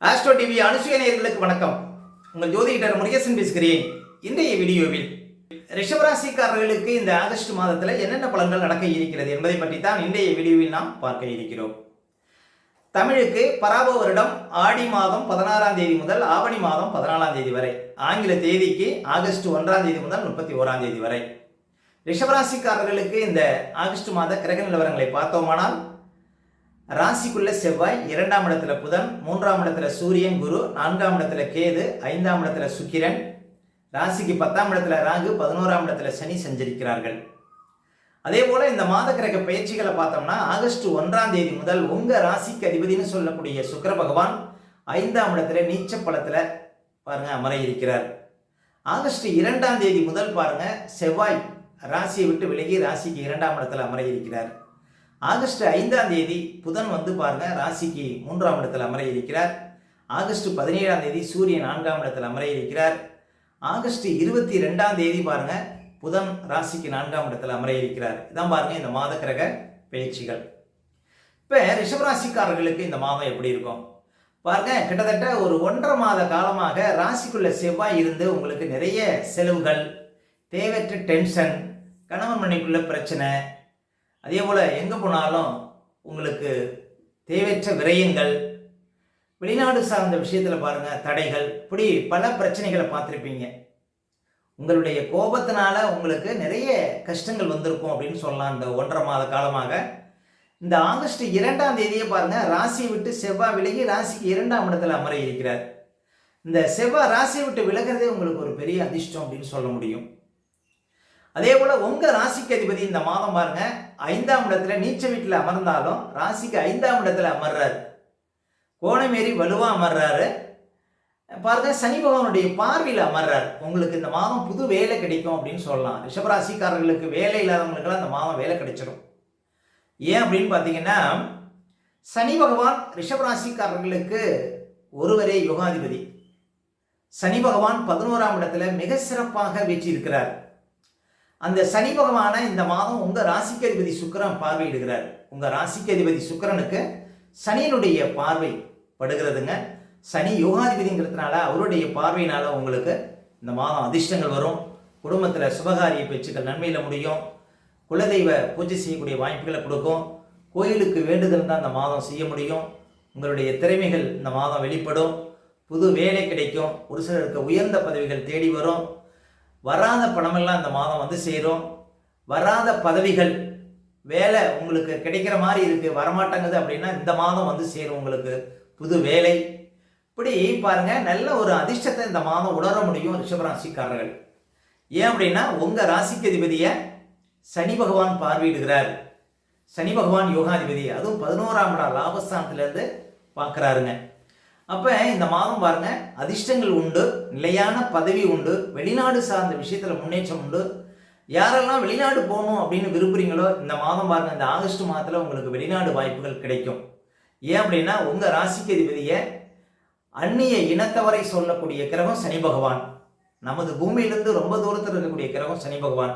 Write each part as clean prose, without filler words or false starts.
Astro TV அனுசுய நேயர்களுக்கு வணக்கம். உங்கள் ஜோதிடர் முருகேசன் பேசுகிறேன். இன்றைய வீடியோவில் ரிஷபராசிக்காரர்களுக்கு இந்த ஆகஸ்ட் மாதத்தில் என்னென்ன பலன்கள் நடக்க இருக்கிறது என்பதை பற்றி தான் இன்றைய வீடியோவில் நாம் பார்க்க இருக்கிறோம். தமிழுக்கு பராப வருடம் ஆடி மாதம் 16ஆம் தேதி முதல் ஆவணி மாதம் 14ஆம் தேதி வரை, ஆங்கில தேதிக்கு ஆகஸ்ட் 1ஆம் தேதி முதல் 31ஆம் தேதி வரை. ரிஷபராசிக்காரர்களுக்கு இந்த ஆகஸ்ட் மாத கிரக நிலவரங்களை பார்த்தோமானால், ராசிக்குள்ள செவ்வாய், 2ஆம் இடத்துல புதன், 3ஆம் இடத்துல சூரியன் குரு, 4ஆம் இடத்துல கேது, 5ஆம் இடத்துல சுக்கிரன், ராசிக்கு 10ஆம் இடத்துல ராகு, 11ஆம் இடத்துல சனி சஞ்சரிக்கிறார்கள். அதே போல இந்த மாத கிரக பயிற்சிகளை பார்த்தோம்னா, ஆகஸ்ட் 1ஆம் தேதி முதல் உங்க ராசிக்கு அதிபதினு சொல்லக்கூடிய சுக்கிர பகவான் 5ஆம் இடத்துல நீச்ச பலத்துல பாருங்க அமர இருக்கிறார். ஆகஸ்ட் 2ஆம் தேதி முதல் பாருங்க செவ்வாய் ராசியை விட்டு விலகி ராசிக்கு 2ஆம் இடத்துல அமர இருக்கிறார். ஆகஸ்ட் 5ஆம் தேதி புதன் பாருங்க ராசிக்கு 3ஆம் இடத்தில் அமர இருக்கிறார். ஆகஸ்ட் 17ஆம் தேதி சூரியன் 4ஆம் இடத்தில் அமர இருக்கிறார். ஆகஸ்ட் 22ஆம் தேதி பாருங்க புதன் ராசிக்கு 4ஆம் இடத்தில் அமர இருக்கிறார். இதான் பாருங்க இந்த மாத கிரக பயிற்சிகள். இப்போ ரிஷபராசிக்காரர்களுக்கு இந்த மாதம் எப்படி இருக்கும் பாருங்க. கிட்டத்தட்ட ஒரு 1.5 மாத காலமாக ராசிக்குள்ள செவ்வாய் இருந்து உங்களுக்கு நிறைய செலவுகள், தேவையற்ற டென்ஷன், கணவன் மனைவிக்குள்ள பிரச்சனை, அதே போல் எங்கே போனாலும் உங்களுக்கு தேவையற்ற விரயங்கள், வெளிநாடு சார்ந்த விஷயத்தில் பாருங்கள் தடைகள், இப்படி பல பிரச்சனைகளை பார்த்துருப்பீங்க. உங்களுடைய கோபத்தினால உங்களுக்கு நிறைய கஷ்டங்கள் வந்திருக்கும் அப்படின்னு சொல்லலாம். இந்த 1.5 மாத காலமாக இந்த ஆகஸ்ட் 2ஆம் தேதியே பாருங்கள் ராசியை விட்டு செவ்வாய் விலகி ராசிக்கு 2ஆம் இடத்துல அமர இருக்கிறார். இந்த செவ்வாய் ராசியை விட்டு விலகிறதே உங்களுக்கு ஒரு பெரிய அதிர்ஷ்டம் அப்படின்னு சொல்ல முடியும். அதே போல உங்க ராசிக்கு அதிபதி இந்த மாதம் பாருங்க 5ஆம் இடத்துல நீச்ச வீட்டில் அமர்ந்தாலும் ராசிக்கு 5ஆம் இடத்துல அமர்றாரு. கோணமேறி வலுவா அமர்றாரு பாருங்க. சனி பகவானுடைய பார்வையில் அமர்றாரு. உங்களுக்கு இந்த மாதம் புது வேலை கிடைக்கும் அப்படின்னு சொல்லலாம். ரிஷபராசிக்காரர்களுக்கு வேலை இல்லாதவங்களுக்கெல்லாம் இந்த மாதம் வேலை கிடைச்சிடும். ஏன் அப்படின்னு பார்த்தீங்கன்னா, சனி பகவான் ரிஷபராசிக்காரர்களுக்கு ஒருவரே யோகாதிபதி. சனி பகவான் 11ஆம் இடத்துல மிக சிறப்பாக வீற்றிருக்கிறார். அந்த சனி பகவான இந்த மாதம் உங்க ராசிக்கு அதிபதி சுக்கிரன் பார்வையிடுகிறார். உங்க ராசிக்கு அதிபதி சுக்கிரனுக்கு சனியினுடைய பார்வை படுகிறதுங்க. சனி யோகாதிபதிங்கிறதுனால அவருடைய பார்வையினால உங்களுக்கு இந்த மாதம் அதிர்ஷ்டங்கள் வரும். குடும்பத்தில் சுபகாரிய பேச்சுக்கள் நன்மையில் முடியும். குலதெய்வ பூஜை செய்யக்கூடிய வாய்ப்புகளை கொடுக்கும். கோயிலுக்கு வேண்டுதல் தான் இந்த மாதம் செய்ய முடியும். உங்களுடைய திறமைகள் இந்த மாதம் வெளிப்படும். புது வேலை கிடைக்கும். ஒரு சிலருக்கு உயர்ந்த பதவிகள் தேடி வரும். வராத பணமெல்லாம் இந்த மாதம் சேரும். வராத பதவிகள், வேலை உங்களுக்கு கிடைக்கிற மாதிரி இருக்கு, வரமாட்டேங்குது அப்படின்னா இந்த மாதம் சேரும் உங்களுக்கு புது வேலை. இப்படி பாருங்க நல்ல ஒரு அதிர்ஷ்டத்தை இந்த மாதம் உணர முடியும் ரிஷபராசிக்காரர்கள். ஏன் அப்படின்னா உங்க ராசிக்கு அதிபதியை சனி பகவான் பார்வையிடுகிறார். சனி பகவான் யோகாதிபதி, அதுவும் 11ஆம் இடம் லாபஸ்தானத்திலிருந்து பார்க்குறாருங்க. அப்போ இந்த மாதம் பாருங்க அதிர்ஷ்டங்கள் உண்டு, நிலையான பதவி உண்டு, வெளிநாடு சார்ந்த விஷயத்தில் முன்னேற்றம் உண்டு. யாரெல்லாம் வெளிநாடு போகணும் அப்படின்னு விரும்புகிறீங்களோ இந்த மாதம் பாருங்க இந்த ஆகஸ்ட் மாதத்தில் உங்களுக்கு வெளிநாடு வாய்ப்புகள் கிடைக்கும். ஏன் அப்படின்னா உங்கள் ராசிக்கு அதிபதியை அந்நிய இனத்தவரை சொல்லக்கூடிய கிரகம் சனி பகவான். நமது பூமியிலிருந்து ரொம்ப தூரத்தில் இருக்கக்கூடிய கிரகம் சனி பகவான்.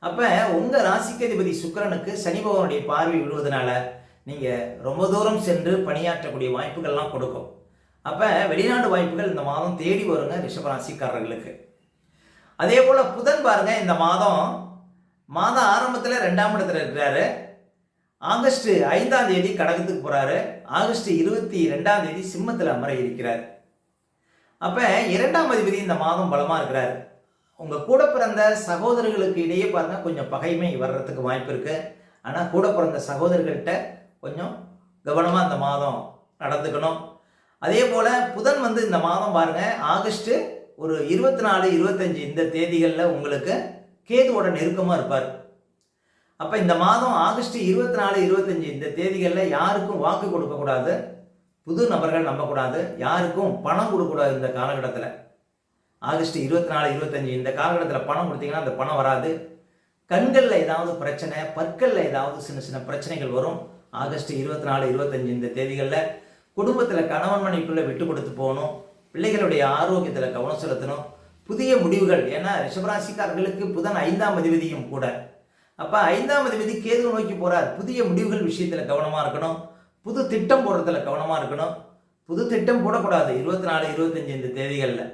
அப்போ உங்கள் ராசிக்கு அதிபதி சுக்கிரனுக்கு சனி பகவானுடைய பார்வை விடுவதனால நீங்கள் ரொம்ப தூரம் சென்று பணியாற்றக்கூடிய வாய்ப்புகள்லாம் கொடுக்கும். அப்போ வெளிநாடு வாய்ப்புகள் இந்த மாதம் தேடி வருங்க ரிஷபராசிக்காரர்களுக்கு. அதே போல் புதன் பாருங்க இந்த மாத ஆரம்பத்தில் 2ஆம் இடத்துல இருக்கிறாரு. ஆகஸ்ட் 5ஆம் தேதி கடகத்துக்கு போகிறாரு. ஆகஸ்ட் 22ஆம் தேதி சிம்மத்தில் அமர இருக்கிறார். அப்போ 2ஆம் அதிபதி இந்த மாதம் பலமாக இருக்கிறார். உங்கள் கூட பிறந்த சகோதரர்களுக்கு இடையே பாருங்க கொஞ்சம் பகைமை வர்றதுக்கு வாய்ப்பு இருக்குது. ஆனால் கூட பிறந்த சகோதரர்கள்ட்ட கொஞ்சம் கவனமாக இந்த மாதம் நடந்துக்கணும். அதே போல் புதன் இந்த மாதம் பாருங்க ஆகஸ்ட் ஒரு 24, 25 இந்த தேதிகளில் உங்களுக்கு கேதுவோட நெருக்கமாக இருப்பார். அப்போ இந்த மாதம் ஆகஸ்ட் 24, 25 இந்த தேதிகளில் யாருக்கும் வாக்கு கொடுக்கக்கூடாது, புது நபர்கள் நம்பக்கூடாது, யாருக்கும் பணம் கொடுக்கக்கூடாது. இந்த காலகட்டத்தில் ஆகஸ்ட் 24, 25 இந்த காலகட்டத்தில் பணம் கொடுத்தீங்கன்னா அந்த பணம் வராது. கண்களில் ஏதாவது பிரச்சனை, பற்களில் ஏதாவது சின்ன சின்ன பிரச்சனைகள் வரும். ஆகஸ்ட் 24, 25 இந்த தேதிகளில் குடும்பத்தில் கணவன் மனைவிக்குள்ளே விட்டு கொடுத்து போகணும். பிள்ளைகளுடைய ஆரோக்கியத்தில் கவனம் செலுத்தணும். புதிய முடிவுகள், ஏன்னா ரிஷபராசிக்காரர்களுக்கு புதன் 5ஆம் அதிபதியும் கூட. அப்போ 5ஆம் அதிபதி கேது நோக்கி போகிறார். புதிய முடிவுகள் விஷயத்தில் கவனமாக இருக்கணும். புது திட்டம் போடுறதுல கவனமாக இருக்கணும். புது திட்டம் போடக்கூடாது 24 25 இந்த தேதிகளில்.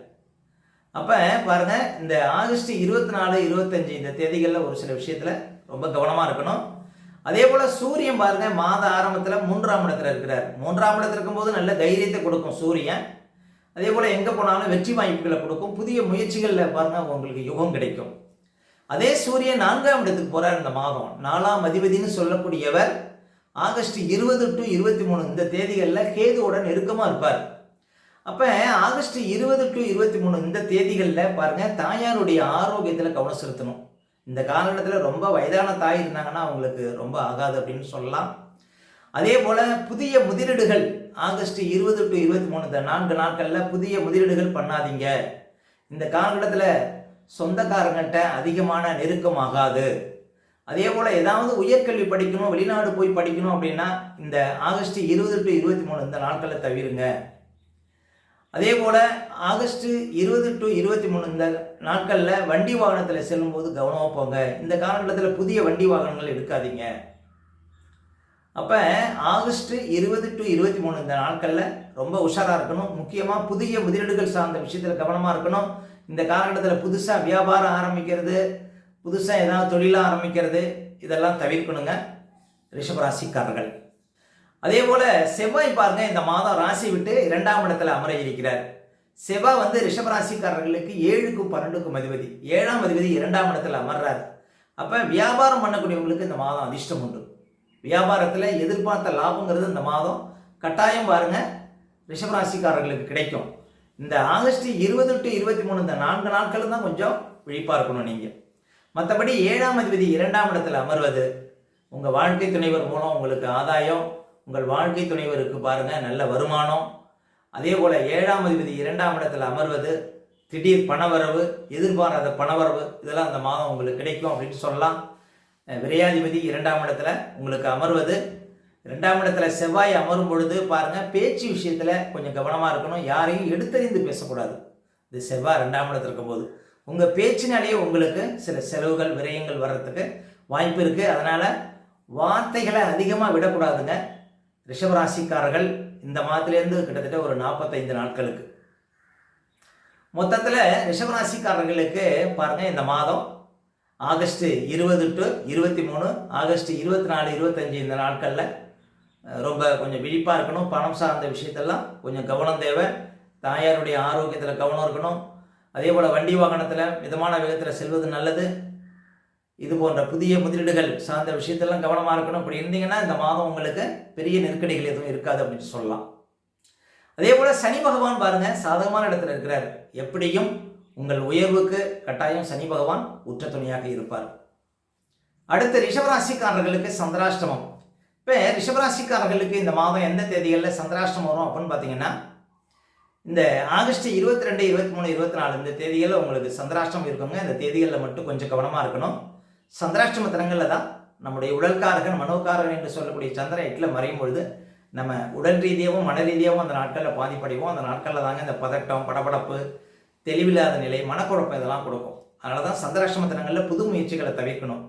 அப்போ பாருங்கள், இந்த ஆகஸ்ட் 24 25 இந்த தேதிகளில் ஒரு சில விஷயத்தில் ரொம்ப கவனமாக இருக்கணும். அதே போல் சூரியன் பாருங்கள் மாத ஆரம்பத்தில் 3ஆம் இடத்துல இருக்கிறார். 3ஆம் இடத்துல இருக்கும்போது நல்ல தைரியத்தை கொடுக்கும் சூரியன். அதே போல் எங்கே போனாலும் வெற்றி வாய்ப்புகளை கொடுக்கும். புதிய முயற்சிகளில் பாருங்கள் உங்களுக்கு யுகம் கிடைக்கும். அதே சூரியன் 4ஆம் இடத்துக்கு போகிறார் இந்த மாதம். 4ஆம் அதிபதினு சொல்லக்கூடியவர் ஆகஸ்ட் 20 to 23 இந்த தேதிகளில் கேதுவோட நெருக்கமாக இருப்பார். அப்போ ஆகஸ்ட் 20 to 23 இந்த தேதிகளில் பாருங்கள், தாயாருடைய ஆரோக்கியத்தில் கவனம் செலுத்தணும். இந்த காலகட்டத்தில் ரொம்ப வயதான தாய் இருந்தாங்கன்னா அவங்களுக்கு ரொம்ப ஆகாது அப்படின்னு சொல்லலாம். அதே போல் புதிய முதலீடுகள் ஆகஸ்ட் 20 to 23 இந்த 4 நாட்களில் புதிய முதலீடுகள் பண்ணாதீங்க. இந்த காலகட்டத்தில் சொந்தக்காரங்கள்கிட்ட அதிகமான நெருக்கம் ஆகாது. அதே போல் ஏதாவது உயர்கல்வி படிக்கணும், வெளிநாடு போய் படிக்கணும் அப்படின்னா இந்த ஆகஸ்ட் 20 to 23 இந்த நாட்களில் தவிருங்க. அதே போல் ஆகஸ்ட் 20 to 23 இந்த நாட்களில் வண்டி வாகனத்தில் செல்லும்போது கவனமாக போங்க. இந்த காலகட்டத்தில் புதிய வண்டி வாகனங்கள் எடுக்காதீங்க. அப்போ ஆகஸ்ட் 20 to 23 இந்த நாட்களில் ரொம்ப உஷாராக இருக்கணும். முக்கியமாக புதிய முதலீடுகள் சார்ந்த விஷயத்தில் கவனமாக இருக்கணும். இந்த காலகட்டத்தில் புதுசாக வியாபாரம் ஆரம்பிக்கிறது, புதுசாக ஏதாவது தொழிலாக ஆரம்பிக்கிறது, இதெல்லாம் தவிர்க்கணுங்க ரிஷபராசிக்காரர்கள். அதே போல் செவ்வாய் பாருங்க இந்த மாதம் ராசி விட்டு 2ஆம் இடத்துல அமர இருக்கிறார். செவ்வாய் வந்து ரிஷபராசிக்காரர்களுக்கு 7க்கும் 12க்கும் அதிபதி. 7ஆம் அதிபதி 2ஆம் இடத்துல அமர்றார். அப்போ வியாபாரம் பண்ணக்கூடியவங்களுக்கு இந்த மாதம் அதிர்ஷ்டம் உண்டு. வியாபாரத்தில் எதிர்பார்த்த லாபங்கிறது இந்த மாதம் கட்டாயம் பாருங்க ரிஷபராசிக்காரர்களுக்கு கிடைக்கும். இந்த ஆகஸ்ட் 20 to 23 இந்த 4 நாட்கள் தான் கொஞ்சம் விழிப்பாக இருக்கணும் நீங்கள். மற்றபடி 7ஆம் அதிபதி 2ஆம் இடத்துல அமர்வது உங்கள் வாழ்க்கை துணைவர் மூலம் உங்களுக்கு ஆதாயம், உங்கள் வாழ்க்கை துணைவருக்கு பாருங்கள் நல்ல வருமானம். அதே போல் 7ஆம் அதிபதி 2ஆம் இடத்துல அமர்வது திடீர் பணவரவு, எதிர்பாராத பணவரவு, இதெல்லாம் அந்த மாதம் உங்களுக்கு கிடைக்கும் அப்படின்னு சொல்லலாம். விரையாதிபதி 2ஆம் இடத்துல உங்களுக்கு அமர்வது, 2ஆம் இடத்துல செவ்வாய் அமரும் பொழுது பாருங்கள் பேச்சு விஷயத்தில் கொஞ்சம் கவனமாக இருக்கணும். யாரையும் எடுத்தறிந்து பேசக்கூடாது. இது செவ்வாய் 2ஆம் இடத்துல இருக்கும்போது உங்கள் பேச்சினாலேயே உங்களுக்கு சில செலவுகள் விரயங்கள் வர்றதுக்கு வாய்ப்பு இருக்குது. அதனால் வார்த்தைகளை அதிகமாக விடக்கூடாதுங்க ரிஷபராசிக்காரர்கள். இந்த மாதத்துலேருந்து கிட்டத்தட்ட ஒரு 45 நாட்களுக்கு மொத்தத்தில் ரிஷபராசிக்காரர்களுக்கு பாருங்கள் இந்த மாதம் ஆகஸ்ட் 20 to 23, ஆகஸ்ட் 24 25 இந்த நாட்களில் ரொம்ப கொஞ்சம் விழிப்பாக இருக்கணும். பணம் சார்ந்த விஷயத்தெல்லாம் கொஞ்சம் கவனம் தேவை. தாயாருடைய ஆரோக்கியத்தில் கவனம் இருக்கணும். அதே போல் வண்டி வாகனத்தில் மிதமான வேகத்தில் செல்வது நல்லது. இது போன்ற புதிய முதலீடுகள் சார்ந்த விஷயத்தெல்லாம் கவனமாக இருக்கணும். இப்படி இருந்தீங்கன்னா இந்த மாதம் உங்களுக்கு பெரிய நெருக்கடிகள் எதுவும் இருக்காது அப்படின்னு சொல்லலாம். அதே போல் சனி பகவான் பாருங்கள் சாதகமான இடத்துல இருக்கிறார். எப்படியும் உங்கள் உயர்வுக்கு கட்டாயம் சனி பகவான் உற்ற துணையாக இருப்பார். அடுத்து ரிஷபராசிக்காரர்களுக்கு சந்திராஷ்டமம். இப்போ ரிஷபராசிக்காரர்களுக்கு இந்த மாதம் எந்த தேதிகளில் சந்திராஷ்டமம் வரும் அப்படின்னு பார்த்தீங்கன்னா இந்த ஆகஸ்ட் 22 23 24 இந்த தேதிகளில் உங்களுக்கு சந்திராஷ்டமம் இருக்குங்க. இந்த தேதிகளில் மட்டும் கொஞ்சம் கவனமாக இருக்கணும். சந்திராஷ்டம தினங்களில் தான் நம்முடைய உடல்காரகன் மனோகாரகன் என்று சொல்லக்கூடிய சந்திரன் 8ல் மறையும் பொழுது நம்ம உடல் ரீதியாகவும் மன ரீதியாகவும் அந்த நாட்களில் பாதிப்படைவோம். அந்த நாட்களில் தாங்க இந்த பதட்டம், படபடப்பு, தெளிவில்லாத நிலை, மனக்குழப்பம் இதெல்லாம் கொடுக்கும். அதனால தான் சந்திராஷ்டம தினங்களில் புது முயற்சிகளை தவிர்க்கணும்.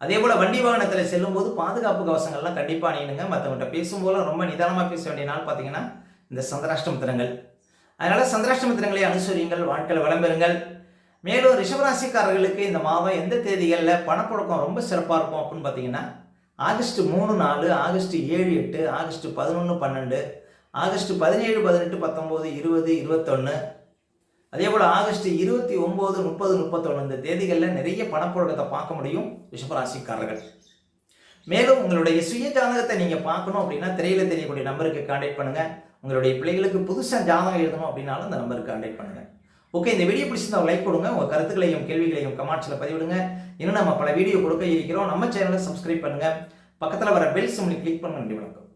அதே போல் வண்டி வாகனத்தில் செல்லும்போது பாதுகாப்பு கவசங்கள்லாம் கண்டிப்பாக அணியணுங்க. மற்றவங்கள்ட்ட பேசும்போது ரொம்ப நிதானமாக பேச வேண்டிய நாள் பார்த்தீங்கன்னா இந்த சந்திராஷ்டம தினங்கள். அதனால் சந்திராஷ்டம தினங்களை அனுசரியுங்கள், வாழ்க்கையில் விளம்பெறுங்கள். மேலும் ரிஷபராசிக்காரர்களுக்கு இந்த மாதம் எந்த தேதிகளில் பணப்புழக்கம் ரொம்ப சிறப்பாக இருக்கும் அப்படின்னு பார்த்தீங்கன்னா ஆகஸ்ட் 3 4, ஆகஸ்ட் 7 8, ஆகஸ்ட் 11 12, ஆகஸ்ட் 17 18 19 20 21, அதே போல் ஆகஸ்ட் 29 30 31 இந்த தேதிகளில் நிறைய பணப்புழக்கத்தை பார்க்க முடியும் ரிஷபராசிக்காரர்கள். மேலும் உங்களுடைய சுய ஜாதகத்தை நீங்கள் பார்க்கணும் அப்படின்னா திரையில் தெரியக்கூடிய நம்பருக்கு கான்டாக்ட் பண்ணுங்கள். உங்களுடைய பிள்ளைகளுக்கு புதுசாக ஜாதகம் எழுதணும் அப்படின்னாலும் அந்த நம்பருக்கு கான்டாக்ட் பண்ணுங்கள். ஓகே, இந்த வீடியோ பிடிச்சிருந்தா லைக் கொடுங்க. உங்கள் கருத்துக்களையும் கேள்விகளையும் கமெண்ட்ஸில் பதிவிடுங்க. இன்னும் நம்ம பல வீடியோ கொடுக்க இருக்கிறோம். நம்ம சேனலை சப்ஸ்கிரைப் பண்ணுங்கள். பக்கத்தில் வர பெல் சிம்லை கிளிக் பண்ணுங்க. நன்றி, வணக்கம்.